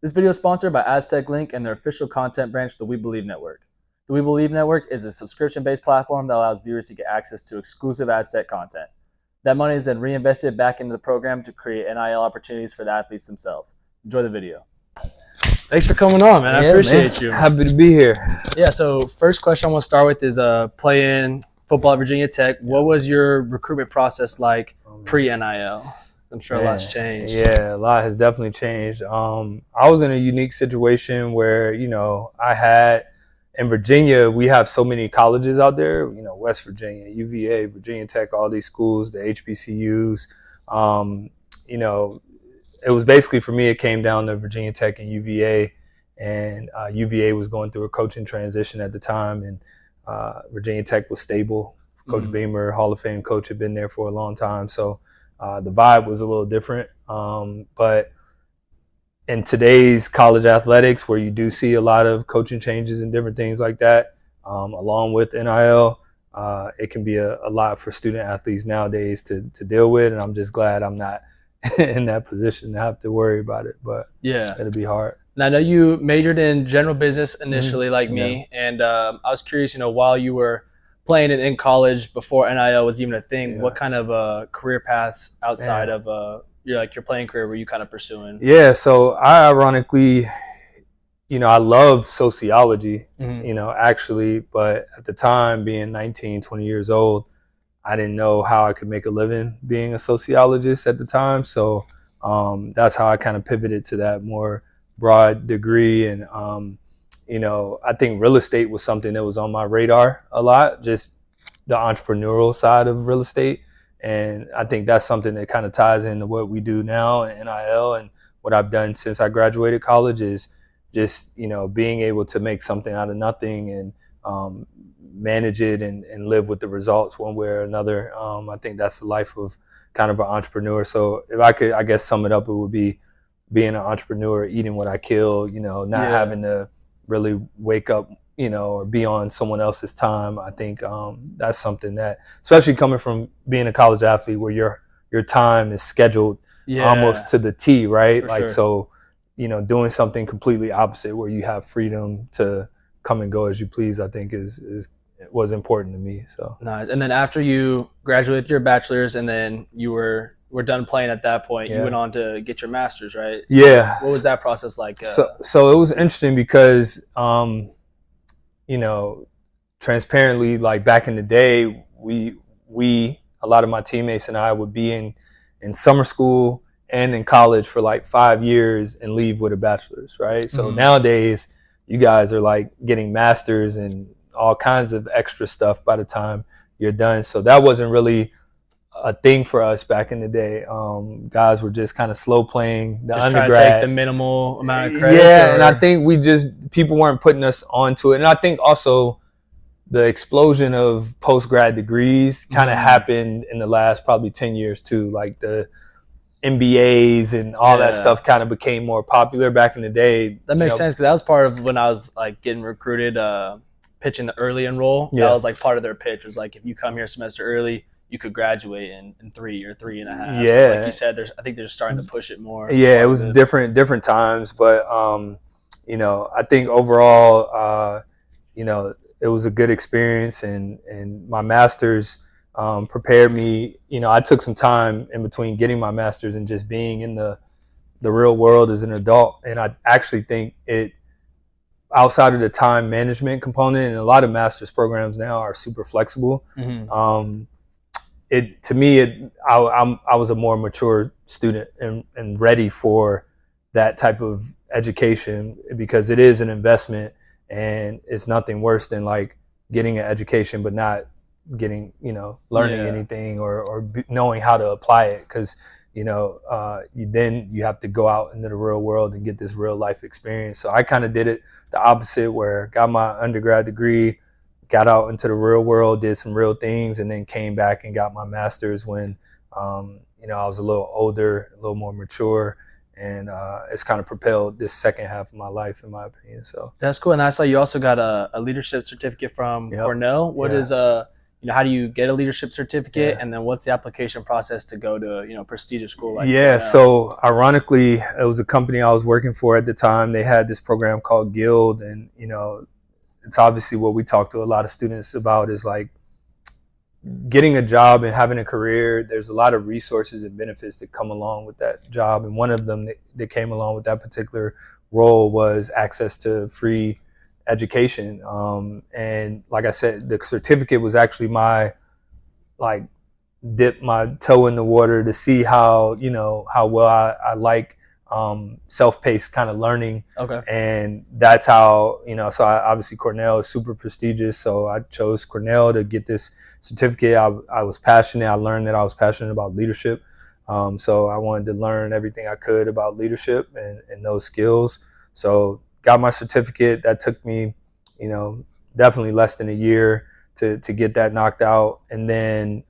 This video is sponsored by Aztec Link and their official content branch, the We Believe Network. The We Believe Network is a subscription-based platform that allows viewers to get access to exclusive Aztec content. That money is then reinvested back into the program to create NIL opportunities for the athletes themselves. Enjoy the video. Thanks for coming on, man. I appreciate you. Happy to be here. Yeah, so first question I want to start with is playing football at Virginia Tech. What was your recruitment process like pre-NIL? I'm sure a lot's changed. Yeah, a lot has definitely changed. I was in a unique situation where, I had in Virginia, we have so many colleges out there, West Virginia, UVA, Virginia Tech, all these schools, the HBCUs. It was basically, for me, it came down to Virginia Tech and UVA, and UVA was going through a coaching transition at the time, and Virginia Tech was stable. Coach Beamer, Hall of Fame coach, had been there for a long time, so the vibe was a little different. But in today's college athletics, where you do see a lot of coaching changes and different things like that, along with NIL, it can be a lot for student athletes nowadays to deal with, and I'm just glad I'm not in that position to have to worry about it. But yeah, it'll be hard. And I know you majored in general business initially, like me, and I was curious, while you were playing it in college before NIL was even a thing, what kind of career paths outside of your playing career were you kind of pursuing? Yeah, so I ironically, I love sociology, actually, but at the time, being 19, 20 years old, I didn't know how I could make a living being a sociologist at the time. So that's how I kind of pivoted to that more broad degree. And I think real estate was something that was on my radar a lot, just the entrepreneurial side of real estate. And I think that's something that kind of ties into what we do now in NIL, and what I've done since I graduated college is just, being able to make something out of nothing and manage it and live with the results one way or another. I think that's the life of kind of an entrepreneur. So if I could, I guess, sum it up, it would be being an entrepreneur, eating what I kill, not having to really wake up, or be on someone else's time. I think that's something that, especially coming from being a college athlete, where your time is scheduled almost to the T, right? So, doing something completely opposite, where you have freedom to come and go as you please, I think was important to me. So nice. And then after you graduated with your bachelor's, and then you were done playing at that point, you went on to get your master's, right? So yeah. What was that process like? So it was interesting because, transparently, like back in the day, we a lot of my teammates and I would be in summer school and in college for like 5 years and leave with a bachelor's, right? So nowadays, you guys are like getting masters and all kinds of extra stuff by the time you're done. So that wasn't really a thing for us back in the day. Guys were just kind of slow playing the just undergrad. Trying to take the minimal amount of credit. Yeah, and I think people weren't putting us onto it. And I think also the explosion of post-grad degrees kind of happened in the last probably 10 years too. Like the MBAs and all that stuff kind of became more popular back in the day. That makes sense, because that was part of when I was like getting recruited, pitching the early enroll. That was like part of their pitch, was like, if you come here a semester early, you could graduate in 3 or 3.5. Yeah, so like you said, I think they're just starting to push it more. Yeah, it was different times, but I think overall, it was a good experience, and my master's prepared me. I took some time in between getting my master's and just being in the real world as an adult, and I actually think it, outside of the time management component, and a lot of master's programs now are super flexible. I was a more mature student and ready for that type of education, because it is an investment, and it's nothing worse than like getting an education but not getting, learning anything or knowing how to apply it, because you have to go out into the real world and get this real life experience. So I kind of did it the opposite, where got my undergrad degree, got out into the real world, did some real things, and then came back and got my master's when I was a little older, a little more mature, and it's kind of propelled this second half of my life, in my opinion. So that's cool. And I saw you also got a leadership certificate from Cornell. What is how do you get a leadership certificate, Yeah. and then what's the application process to go to prestigious school like Yeah, Cornell? so ironically, it was a company I was working for at the time. They had this program called Guild, and it's obviously what we talk to a lot of students about is like getting a job and having a career. There's a lot of resources and benefits that come along with that job, and one of them that came along with that particular role was access to free education. And like I said, the certificate was actually my like dip my toe in the water to see how how well I like self-paced kind of learning. Okay. And that's how so obviously Cornell is super prestigious, so I chose Cornell to get this certificate. I was passionate. I learned that I was passionate about leadership, so I wanted to learn everything I could about leadership and those skills. So got my certificate. That took me definitely less than a year to get that knocked out. And then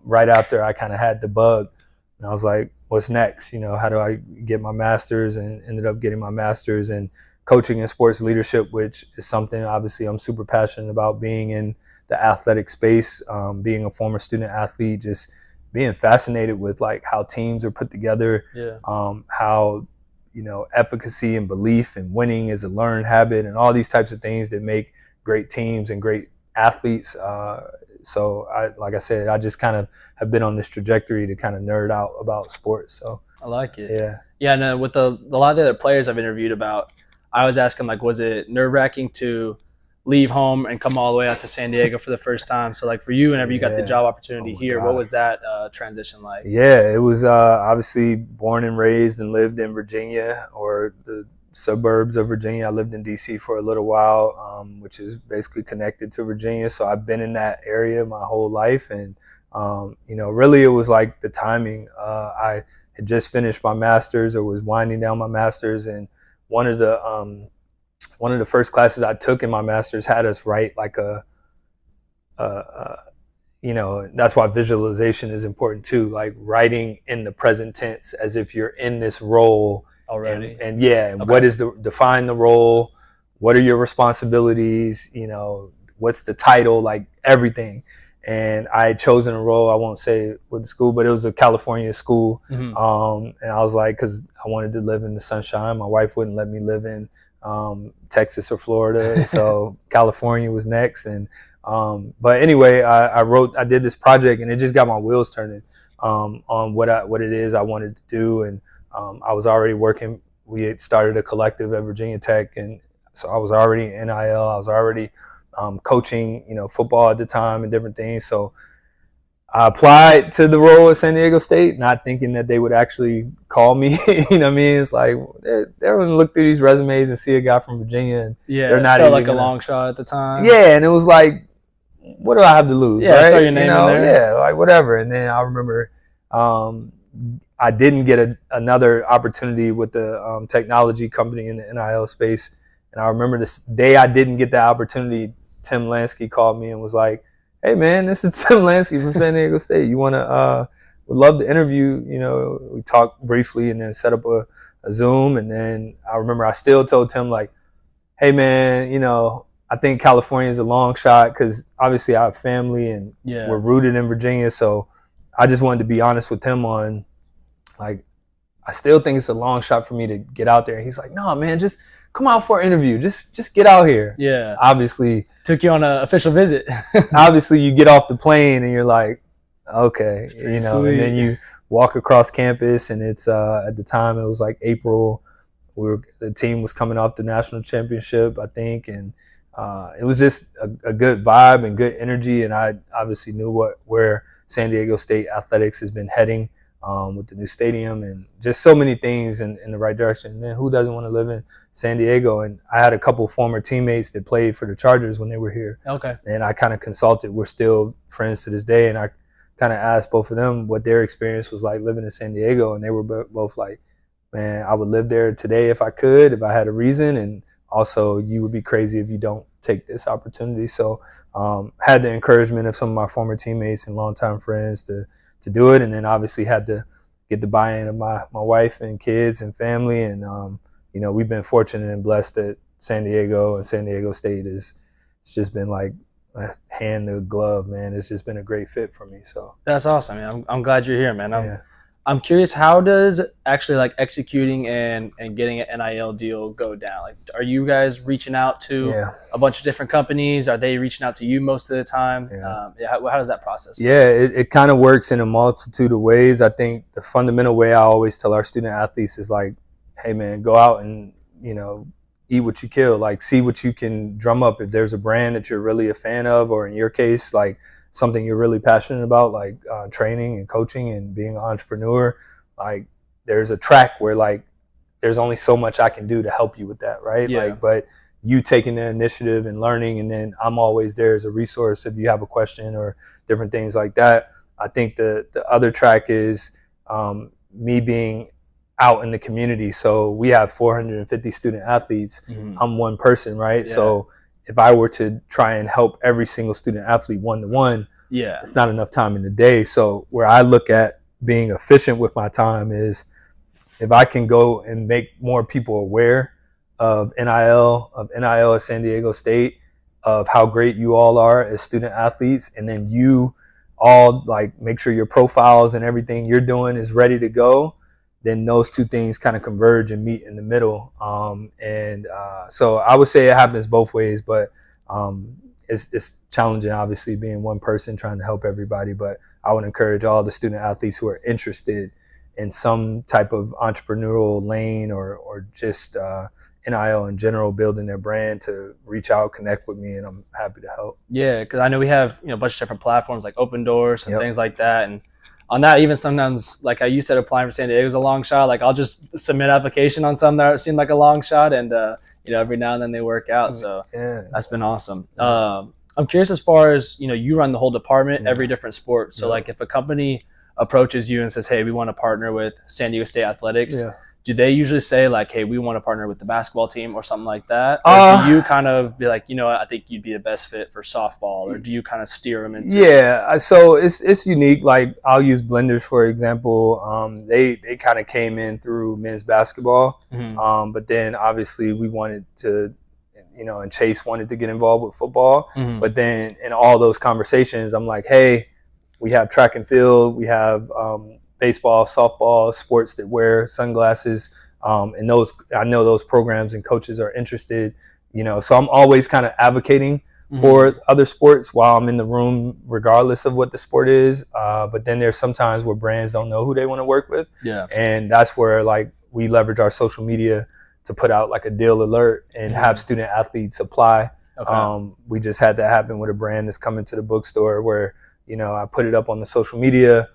right after, I kind of had the bug, and I was like, what's next? How do I get my master's? And ended up getting my master's in coaching and sports leadership, which is something obviously I'm super passionate about. Being in the athletic space, being a former student athlete, just being fascinated with like how teams are put together, how efficacy and belief and winning is a learned habit, and all these types of things that make great teams and great athletes. So like I said, I just kind of have been on this trajectory to kind of nerd out about sports. So I like it. Yeah. No, with a lot of the other players I've interviewed about, I was asking like, was it nerve-wracking to leave home and come all the way out to San Diego for the first time? So like for you, whenever you got the job opportunity here, what was that transition like? Yeah, it was obviously born and raised and lived in Virginia, or the suburbs of Virginia. I lived in DC for a little while, which is basically connected to Virginia. So I've been in that area my whole life. And, really it was like the timing. I had just finished my master's, or was winding down my master's. And one of the first classes I took in my master's had us write like that's why visualization is important too, like writing in the present tense as if you're in this role already. And okay. What is define the role, what are your responsibilities, what's the title, like everything. And I had chosen a role, I won't say with the school, but it was a California school. And I was like, because I wanted to live in the sunshine. My wife wouldn't let me live in Texas or Florida, so California was next. And but anyway, I did this project, and it just got my wheels turning on what it is I wanted to do. And I was already working. We had started a collective at Virginia Tech, and so I was already in NIL. I was already coaching, football at the time and different things. So I applied to the role at San Diego State, not thinking that they would actually call me. You know what I mean? It's like they're going to look through these resumes and see a guy from Virginia, and they're not felt even like a long shot at the time. Yeah, and it was like, what do I have to lose? Yeah, right? throw your name in there. Yeah, like whatever. And then I remember I didn't get another opportunity with the technology company in the NIL space. And I remember this day I didn't get that opportunity, Tim Lansky called me and was like, hey man, this is Tim Lansky from San Diego State. You want to, would love to interview. We talked briefly and then set up a Zoom. And then I remember I still told Tim like, hey man, I think California is a long shot because obviously I have family and we're rooted in Virginia. So I just wanted to be honest with him on like, I still think it's a long shot for me to get out there. And he's like, no man, just come out for an interview. Just get out here. Yeah. Obviously. Took you on an official visit. Obviously you get off the plane and you're like, okay, sweet. And then you walk across campus, and it's at the time it was like April. The team was coming off the national championship, I think, and it was just a good vibe and good energy. And I obviously knew where San Diego State athletics has been heading with the new stadium and just so many things in the right direction. And then who doesn't want to live in San Diego? And I had a couple former teammates that played for the Chargers when they were here. Okay. And I kind of consulted. We're still friends to this day. And I kind of asked both of them what their experience was like living in San Diego. And they were both like, man, I would live there today if I could, if I had a reason. And also, you would be crazy if you don't take this opportunity. So had the encouragement of some of my former teammates and longtime friends to do it. And then obviously had to get the buy-in of my wife and kids and family. And, we've been fortunate and blessed that San Diego and San Diego State it's just been like hand the glove, man. It's just been a great fit for me. So That's awesome. I mean, I'm glad you're here, man. yeah. I'm curious, how does actually like executing and getting an NIL deal go down? Like, are you guys reaching out to Yeah. a bunch of different companies? Are they reaching out to you most of the time? Yeah. How does that process work? Yeah, it kind of works in a multitude of ways. I think the fundamental way I always tell our student athletes is like, hey man, go out and, eat what you kill. Like, see what you can drum up. If there's a brand that you're really a fan of, or in your case, like something you're really passionate about, like training and coaching and being an entrepreneur, like there's a track where like there's only so much I can do to help you with that, right? Yeah. Like, but you taking the initiative and learning, and then I'm always there as a resource if you have a question or different things like that. I think the other track is me being out in the community. So we have 450 student athletes. Mhm. I'm one person, right? Yeah. So if I were to try and help every single student athlete one-to-one, Yeah. it's not enough time in the day. So where I look at being efficient with my time is if I can go and make more people aware of NIL at San Diego State, of how great you all are as student athletes, and then you all like make sure your profiles and everything you're doing is ready to go, then those two things kind of converge and meet in the middle. So I would say it happens both ways, but it's challenging, obviously, being one person trying to help everybody. But I would encourage all the student athletes who are interested in some type of entrepreneurial lane or just NIL in general, building their brand, to reach out, connect with me, and I'm happy to help. Yeah, because I know we have a bunch of different platforms like Open Doors and Yep. things like that, and on that, even sometimes, like how you said, applying for San Diego is a long shot. Like I'll just submit application on some that seem like a long shot, and every now and then they work out. So Yeah. that's been awesome. I'm curious, as far as you run the whole department, Yeah. every different sport. So Yeah. like if a company approaches you and says, "Hey, we want to partner with San Diego State Athletics," Yeah. do they usually say like, "Hey, we want to partner with the basketball team" or something like that? Or do you kind of be like, I think you'd be the best fit for softball, or do you kind of steer them into? Yeah, so it's unique. Like I'll use Blenders for example. They kind of came in through men's basketball, Mhm. but then obviously we wanted to, and Chase wanted to get involved with football. Mhm. But then in all those conversations, I'm like, hey, we have track and field, we have baseball, softball, sports that wear sunglasses, and those, I know those programs and coaches are interested. So I'm always kind of advocating for other sports while I'm in the room, regardless of what the sport is. But then there's sometimes where brands don't know who they want to work with. Yeah. And that's where like we leverage our social media to put out like a deal alert and have student athletes apply. Okay. We just had that happen with a brand that's coming to the bookstore where, I put it up on the social media.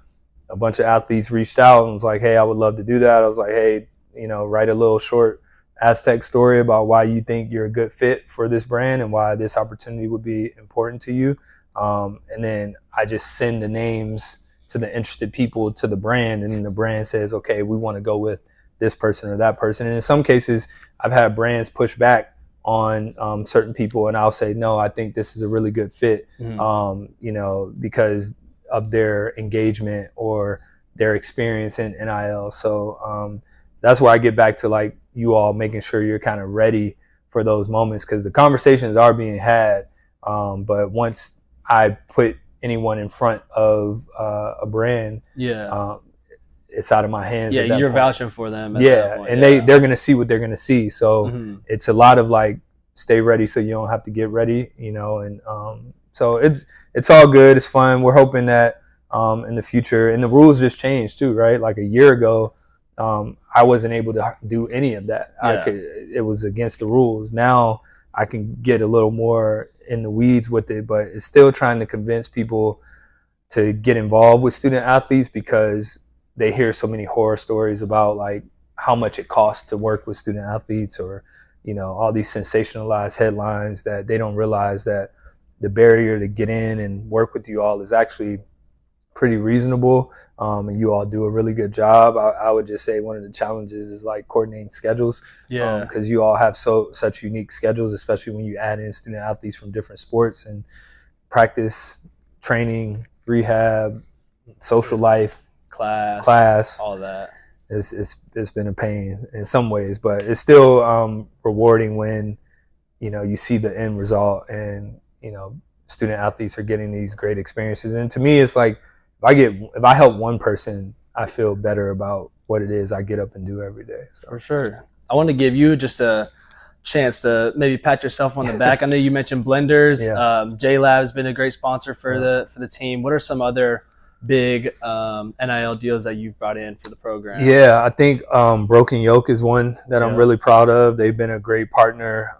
A bunch of athletes reached out and was like, hey, I would love to do that. I was like, hey, write a little short Aztec story about why you think you're a good fit for this brand and why this opportunity would be important to you. And then I just send the names to the interested people to the brand, and then the brand says, okay, we want to go with this person or that person. And in some cases, I've had brands push back on certain people, and I'll say, no, I think this is a really good fit, because of their engagement or their experience in NIL. So that's where I get back to like you all making sure you're kind of ready for those moments, because the conversations are being had. But once I put anyone in front of a brand, it's out of my hands. Yeah, you're point. Vouching for them. At Yeah, that point. and they're gonna see what they're gonna see. So it's a lot of like, stay ready so you don't have to get ready, and so it's all good. It's fun. We're hoping that in the future, and the rules just changed too, right? Like a year ago, I wasn't able to do any of that. It was against the rules. Now I can get a little more in the weeds with it, but it's still trying to convince people to get involved with student athletes, because they hear so many horror stories about like how much it costs to work with student athletes, or all these sensationalized headlines, that they don't realize that the barrier to get in and work with you all is actually pretty reasonable, and you all do a really good job. I would just say one of the challenges is like coordinating schedules, because you all have such unique schedules, especially when you add in student athletes from different sports and practice, training, rehab, social life, class, all that. It's been a pain in some ways, but it's still rewarding when you see the end result, and student athletes are getting these great experiences. And to me, it's like if I help one person, I feel better about what it is I get up and do every day. So. For sure. I want to give you just a chance to maybe pat yourself on the back. I know you mentioned Blenders. Yeah. JLab has been a great sponsor for the team. What are some other big NIL deals that you've brought in for the program? Yeah, I think Broken Yoke is one that I'm Yeah. really proud of. They've been a great partner.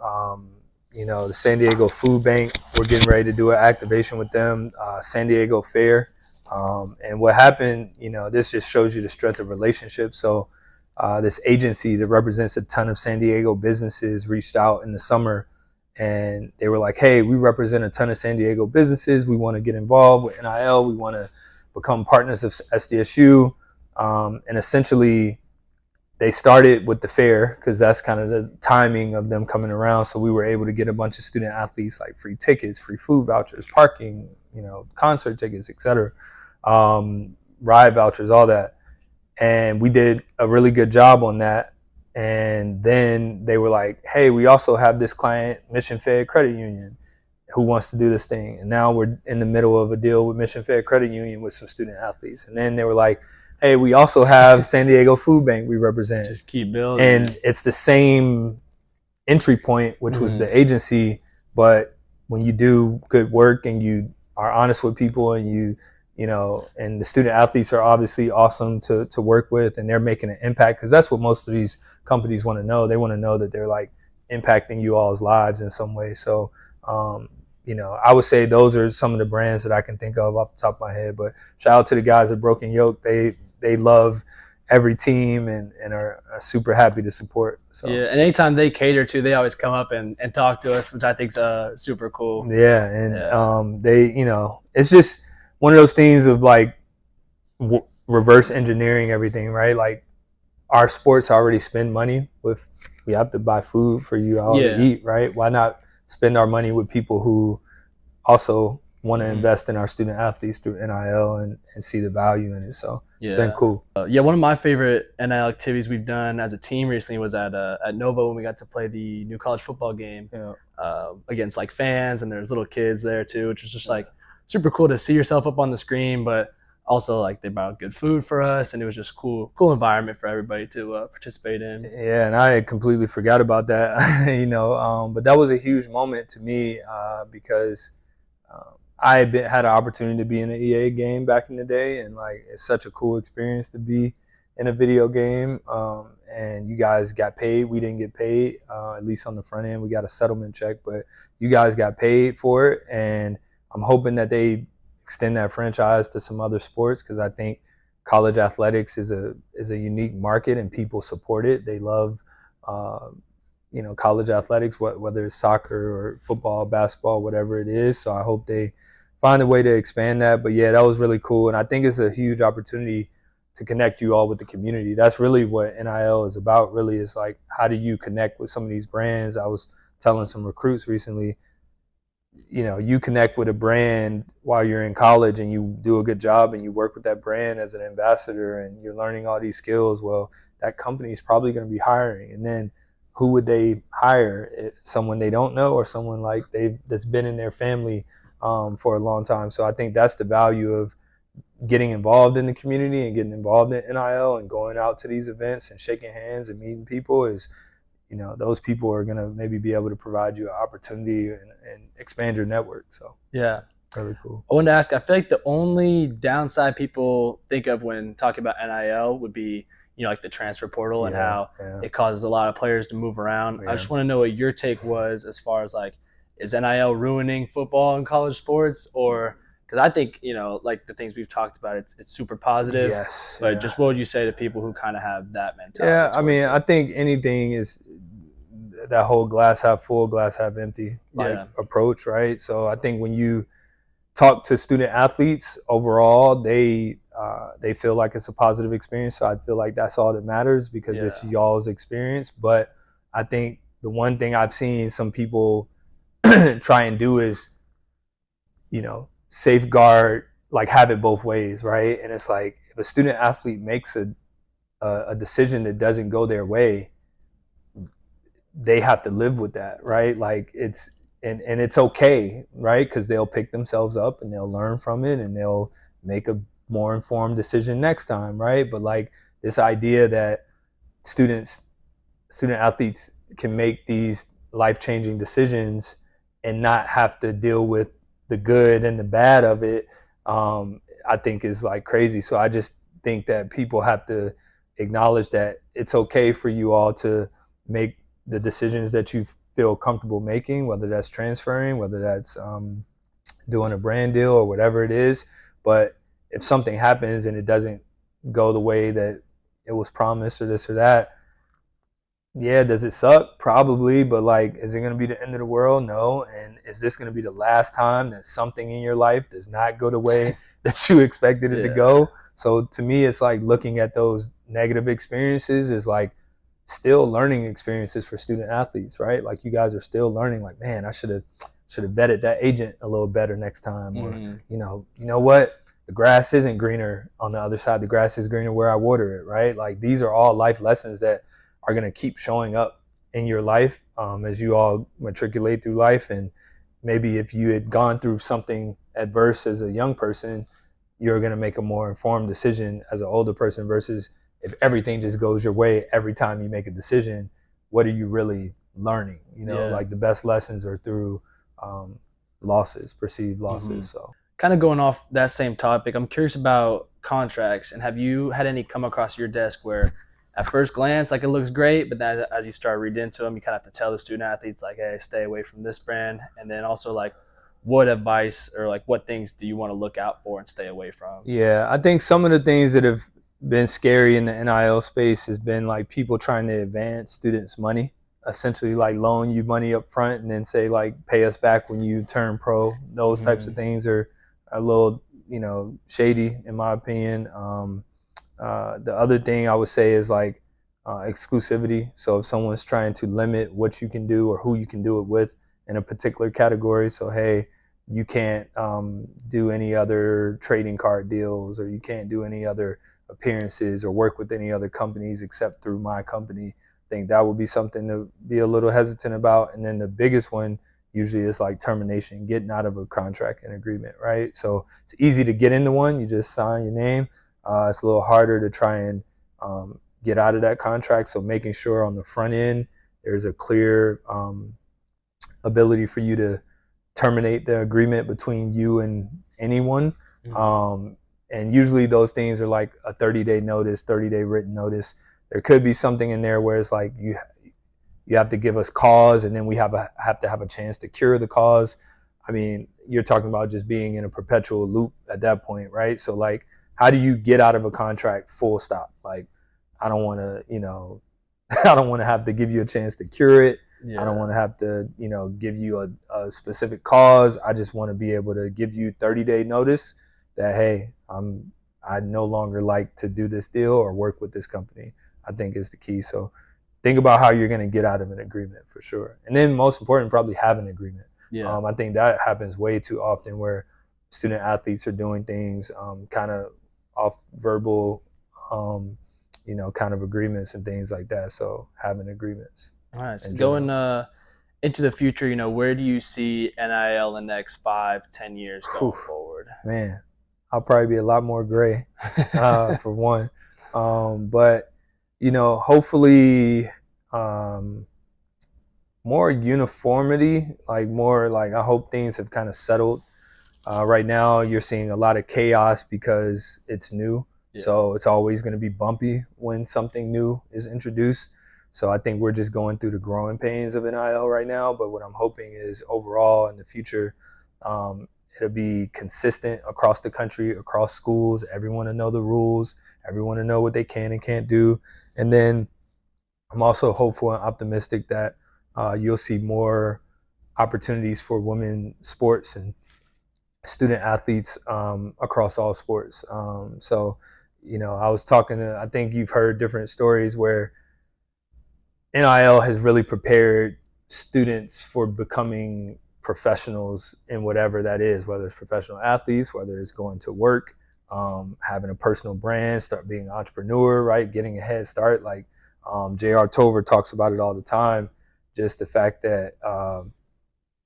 The San Diego Food Bank, we're getting ready to do an activation with them. San Diego Fair. And what happened, this just shows you the strength of relationships. So this agency that represents a ton of San Diego businesses reached out in the summer, and they were like, hey, we represent a ton of San Diego businesses. We want to get involved with NIL. We want to become partners of SDSU. And essentially, they started with the fair because that's kind of the timing of them coming around. So we were able to get a bunch of student athletes like free tickets, free food vouchers, parking, concert tickets, etc., ride vouchers, all that. And we did a really good job on that. And then they were like, hey, we also have this client, Mission Fed Credit Union, who wants to do this thing. And now we're in the middle of a deal with Mission Fed Credit Union with some student athletes. And then they were like, hey, we also have San Diego Food Bank we represent. Just keep building. And it's the same entry point, which was the agency. But when you do good work and you are honest with people and and the student athletes are obviously awesome to work with, and they're making an impact, because that's what most of these companies want to know. They want to know that they're like impacting you all's lives in some way. So, I would say those are some of the brands that I can think of off the top of my head. But shout out to the guys at Broken Yoke. They love every team and are super happy to support. So. Yeah, and anytime they cater to, they always come up and talk to us, which I think is super cool. Yeah, and they, it's just one of those things of like reverse engineering everything, right? Like our sports already spend money we have to buy food for you all to eat, right? Why not spend our money with people who also want to invest in our student athletes through NIL and see the value in it. So it's been cool. One of my favorite NIL activities we've done as a team recently was at Nova when we got to play the new college football game against like fans, and there's little kids there too, which was just like super cool to see yourself up on the screen, but also like they brought good food for us, and it was just cool environment for everybody to participate in. Yeah, and I completely forgot about that, but that was a huge moment to me because I had an opportunity to be in an EA game back in the day, and like it's such a cool experience to be in a video game. And you guys got paid. We didn't get paid, at least on the front end. We got a settlement check, but you guys got paid for it, and I'm hoping that they extend that franchise to some other sports, because I think college athletics is a unique market and people support it. They love college athletics, whether it's soccer or football, basketball, whatever it is. So I hope they find a way to expand that. But yeah, that was really cool, and I think it's a huge opportunity to connect you all with the community. That's really what NIL is about. Really, is like, how do you connect with some of these brands? I was telling some recruits recently, you connect with a brand while you're in college and you do a good job and you work with that brand as an ambassador and you're learning all these skills. Well, that company is probably going to be hiring, and then who would they hire? Someone they don't know, or someone like that's been in their family for a long time. So I think that's the value of getting involved in the community and getting involved in NIL and going out to these events and shaking hands and meeting people is, those people are going to maybe be able to provide you an opportunity and expand your network. So yeah, really cool. I wanted to ask, I feel like the only downside people think of when talking about NIL would be, like the transfer portal and how it causes a lot of players to move around. I just want to know what your take was as far as like, is NIL ruining football and college sports? Or because I think, like the things we've talked about, it's super positive. Yes. But just what would you say to people who kind of have that mentality? Yeah, I mean, I think anything is that whole glass half full, glass half empty approach, right? So I think when you talk to student athletes overall, they feel like it's a positive experience. So I feel like that's all that matters, because it's y'all's experience. But I think the one thing I've seen some people try and do is, safeguard, like have it both ways, right? And it's like, if a student athlete makes a decision that doesn't go their way, they have to live with that, right? Like and it's okay, right? Because they'll pick themselves up and they'll learn from it and they'll make a more informed decision next time, right? But like this idea that students student athletes can make these life-changing decisions and not have to deal with the good and the bad of it, I think is like crazy. So I just think that people have to acknowledge that it's okay for you all to make the decisions that you feel comfortable making, whether that's transferring, whether that's doing a brand deal or whatever it is. But if something happens and it doesn't go the way that it was promised or this or that, yeah, does it suck? Probably, but like, is it going to be the end of the world? No. And is this going to be the last time that something in your life does not go the way that you expected it to go? So to me, it's like looking at those negative experiences is like still learning experiences for student athletes, right? Like you guys are still learning. Like, man, I should have vetted that agent a little better next time, or you know what? The grass isn't greener on the other side. The grass is greener where I water it, right? Like these are all life lessons that are going to keep showing up in your life as you all matriculate through life. And maybe if you had gone through something adverse as a young person, you're going to make a more informed decision as an older person versus if everything just goes your way every time you make a decision. What are you really learning? You know, like the best lessons are through losses, perceived losses. So kind of going off that same topic, I'm curious about contracts. And have you had any come across your desk where at first glance, like it looks great, but then as you start reading into them, you kind of have to tell the student athletes like, hey, stay away from this brand. And then also like, what advice or like what things do you want to look out for and stay away from? Yeah, I think some of the things that have been scary in the NIL space has been like people trying to advance students' money, essentially like loan you money up front and then say like pay us back when you turn pro. Those types of things are a little, you know, shady in my opinion. The other thing I would say is like exclusivity. So if someone's trying to limit what you can do or who you can do it with in a particular category, so hey, you can't do any other trading card deals, or you can't do any other appearances or work with any other companies except through my company. I think that would be something to be a little hesitant about. And then the biggest one usually is like termination, getting out of a contract and agreement, right? So it's easy to get into one. You just sign your name. It's a little harder to try and get out of that contract. So making sure on the front end there's a clear ability for you to terminate the agreement between you and anyone. And usually those things are like a 30-day notice, 30-day written notice. There could be something in there where it's like you have to give us cause, and then we have to have a chance to cure the cause. I mean, you're talking about just being in a perpetual loop at that point, right? So like, how do you get out of a contract full stop? Like, I don't want to, you know, I don't want to have to give you a chance to cure it. I don't want to have to, you know, give you a specific cause. I just want to be able to give you 30-day notice that, hey, I no longer like to do this deal or work with this company. I think is the key. So think about how you're going to get out of an agreement for sure. And then most important, probably have an agreement. I think that happens way too often where student athletes are doing things kind of off verbal, you know, kind of agreements and things like that. So having agreements. All right. So going into the future, you know, where do you see NIL in the next 5-10 years going forward? Man, I'll probably be a lot more gray for one. But, you know, hopefully more uniformity, like more like I hope things have kind of settled. Right now, you're seeing a lot of chaos because it's new. So it's always going to be bumpy when something new is introduced. So I think we're just going through the growing pains of NIL right now. But what I'm hoping is overall in the future, it'll be consistent across the country, across schools. Everyone to know the rules, everyone to know what they can and can't do. And then I'm also hopeful and optimistic that you'll see more opportunities for women sports and student athletes across all sports. So, you know, I was talking to, I think you've heard different stories where NIL has really prepared students for becoming professionals in whatever that is, whether it's professional athletes, whether it's going to work, having a personal brand, start being an entrepreneur, right? Getting a head start. Like J.R. Tover talks about it all the time. Just the fact that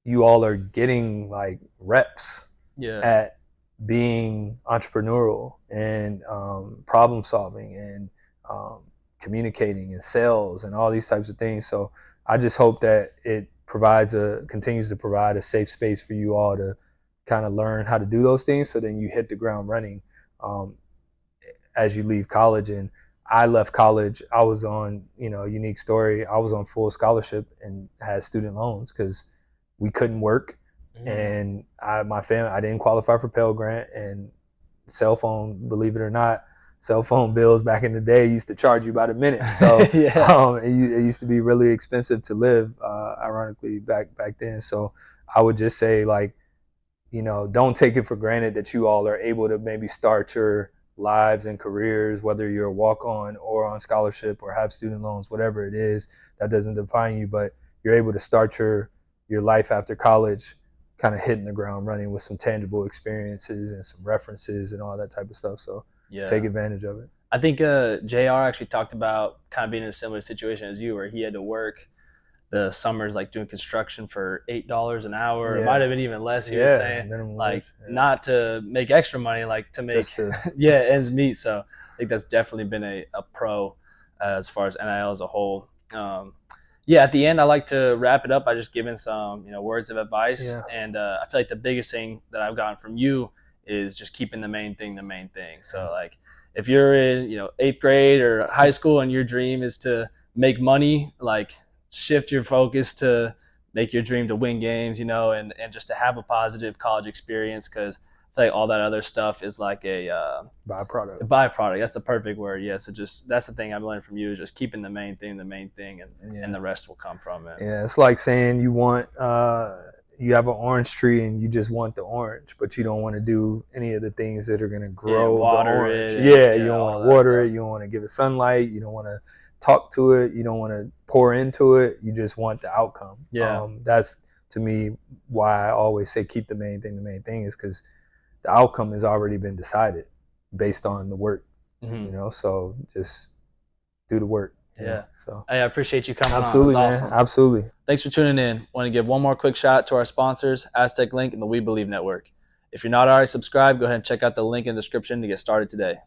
you all are getting like reps Yeah. at being entrepreneurial and problem solving and communicating and sales and all these types of things. So I just hope that it continues to provide a safe space for you all to kind of learn how to do those things. So then you hit the ground running as you leave college. And I left college. I was on, unique story. I was on full scholarship and had student loans because we couldn't work. And my family, I didn't qualify for Pell Grant, and cell phone, believe it or not, cell phone bills back in the day used to charge you by the minute. So it used to be really expensive to live, ironically, back then. So I would just say, like, don't take it for granted that you all are able to maybe start your lives and careers, whether you're a walk-on or on scholarship or have student loans, whatever it is, that doesn't define you, but you're able to start your life after college kind of hitting the ground running with some tangible experiences and some references and all that type of stuff. So take advantage of it. I think JR actually talked about kind of being in a similar situation as you, where he had to work the summers, like doing construction for $8 an hour. It might have been even less. He was saying, like, not to make extra money, like to make ends meet. So I think that's definitely been a pro as far as NIL as a whole. At the end, I like to wrap it up by just giving some, words of advice. And I feel like the biggest thing that I've gotten from you is just keeping the main thing the main thing. So, like, if you're in, 8th grade or high school and your dream is to make money, like, shift your focus to make your dream to win games, and just to have a positive college experience, because I feel like all that other stuff is like a byproduct. That's the perfect word. Yeah. So that's the thing I've learned from you, is just keeping the main thing, and the rest will come from it. Yeah. It's like saying you want, you have an orange tree and you just want the orange, but you don't want to do any of the things that are going to grow the orange. You don't want to water it. You don't want to give it sunlight. You don't want to talk to it. You don't want to pour into it. You just want the outcome. That's, to me, why I always say keep the main thing. The main thing is because the outcome has already been decided based on the work, so just do the work. So I appreciate you coming Absolutely, on. man. Awesome. Absolutely. Thanks for tuning in. Want to give one more quick shout out to our sponsors, Aztec Link and the We Believe Network. If you're not already subscribed, go ahead and check out the link in the description to get started today.